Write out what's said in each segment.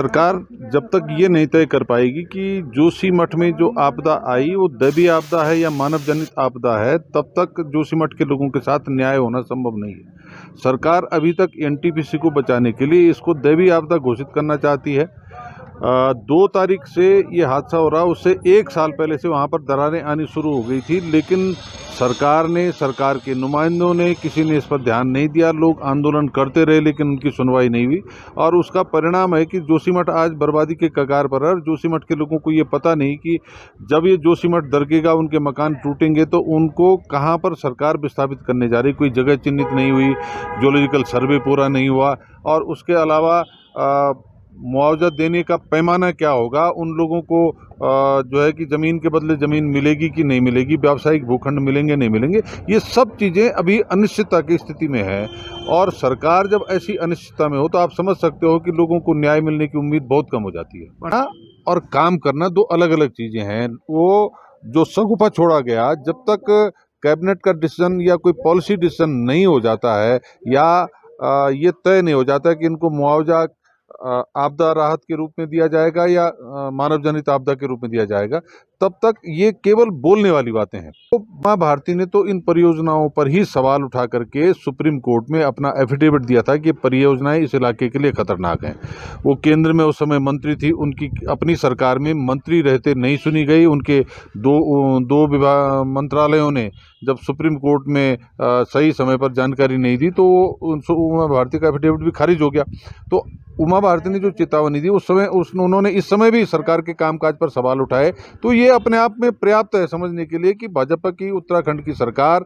सरकार जब तक ये नहीं तय कर पाएगी कि जोशीमठ में जो आपदा आई वो दैवीय आपदा है या मानव जनित आपदा है, तब तक जोशीमठ के लोगों के साथ न्याय होना संभव नहीं है। सरकार अभी तक एनटीपीसी को बचाने के लिए इसको दैवीय आपदा घोषित करना चाहती है। 2 तारीख से ये हादसा हो रहा, उससे 1 साल पहले से वहाँ पर दरारें आनी शुरू हो गई थी, लेकिन सरकार ने, सरकार के नुमाइंदों ने, किसी ने इस पर ध्यान नहीं दिया। लोग आंदोलन करते रहे लेकिन उनकी सुनवाई नहीं हुई और उसका परिणाम है कि जोशीमठ आज बर्बादी के कगार पर है। और जोशीमठ के लोगों को ये पता नहीं कि जब ये जोशीमठ दरकेगा, उनके मकान टूटेंगे तो उनको कहाँ पर सरकार विस्थापित करने जा रही। कोई जगह चिन्हित नहीं हुई, जियोलॉजिकल सर्वे पूरा नहीं हुआ और उसके अलावा मुआवजा देने का पैमाना क्या होगा, उन लोगों को जो है कि ज़मीन के बदले ज़मीन मिलेगी कि नहीं मिलेगी, व्यावसायिक भूखंड मिलेंगे नहीं मिलेंगे, ये सब चीज़ें अभी अनिश्चितता की स्थिति में है। और सरकार जब ऐसी अनिश्चितता में हो तो आप समझ सकते हो कि लोगों को न्याय मिलने की उम्मीद बहुत कम हो जाती है। पढ़ा और काम करना 2 अलग अलग चीज़ें हैं। वो जो शगुफा छोड़ा गया, जब तक कैबिनेट का डिसीजन या कोई पॉलिसी डिसीजन नहीं हो जाता है या ये तय नहीं हो जाता कि इनको मुआवजा आपदा राहत के रूप में दिया जाएगा या मानव जनित आपदा के रूप में दिया जाएगा, तब तक ये केवल बोलने वाली बातें हैं। तो उमा भारती ने तो इन परियोजनाओं पर ही सवाल उठा करके सुप्रीम कोर्ट में अपना एफिडेविट दिया था कि परियोजनाएं इस इलाके के लिए खतरनाक हैं। वो केंद्र में उस समय मंत्री थी, उनकी अपनी सरकार में मंत्री रहते नहीं सुनी गई। उनके दो विभाग मंत्रालयों ने जब सुप्रीम कोर्ट में सही समय पर जानकारी नहीं दी तो उमा भारती का एफिडेविट भी खारिज हो गया। तो उमा भारती ने जो चेतावनी दी उस समय उन्होंने इस समय भी सरकार के कामकाज पर सवाल उठाए, तो ये अपने आप में पर्याप्त है समझने के लिए कि भाजपा की उत्तराखंड की सरकार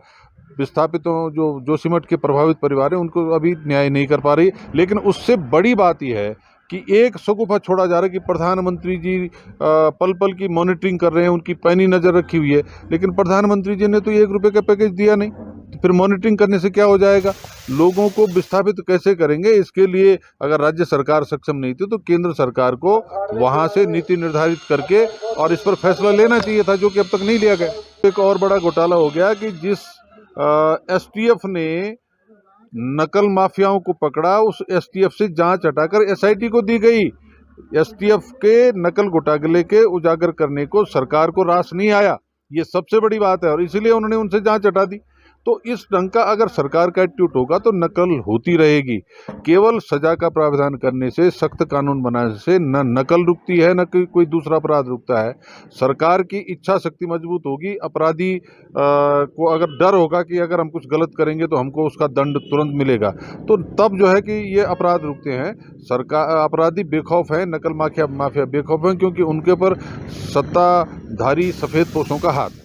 विस्थापितों, जो जोशीमठ के प्रभावित परिवार हैं, उनको अभी न्याय नहीं कर पा रही। लेकिन उससे बड़ी बात यह है कि एक शगुफा छोड़ा जा रहा है कि प्रधानमंत्री जी पल पल की मॉनिटरिंग कर रहे हैं, उनकी पैनी नज़र रखी हुई है, लेकिन प्रधानमंत्री जी ने तो 1 रुपये का पैकेज दिया नहीं। तो फिर मॉनिटरिंग करने से क्या हो जाएगा? लोगों को विस्थापित कैसे करेंगे? इसके लिए अगर राज्य सरकार सक्षम नहीं थी तो केंद्र सरकार को वहाँ से नीति निर्धारित करके और इस पर फैसला लेना चाहिए था, जो कि अब तक नहीं लिया गया। एक और बड़ा घोटाला हो गया कि जिस एसटीएफ ने नकल माफियाओं को पकड़ा, उस एसटीएफ से जांच हटाकर एसआईटी को दी गई। एसटीएफ के नकल घोटाले के उजागर करने को सरकार को रास नहीं आया, ये सबसे बड़ी बात है और इसीलिए उन्होंने उनसे जांच हटा दी। तो इस ढंग का अगर सरकार का एटीट्यूड होगा तो नकल होती रहेगी। केवल सजा का प्रावधान करने से, सख्त कानून बनाने से न नकल रुकती है, न कोई दूसरा अपराध रुकता है। सरकार की इच्छा शक्ति मजबूत होगी, अपराधी को अगर डर होगा कि अगर हम कुछ गलत करेंगे तो हमको उसका दंड तुरंत मिलेगा, तो तब जो है कि ये अपराध रुकते हैं। सरकार, अपराधी बेखौफ है, नकल माफिया बेखौफ है, क्योंकि उनके ऊपर सत्ताधारी सफ़ेद पोशों का हाथ।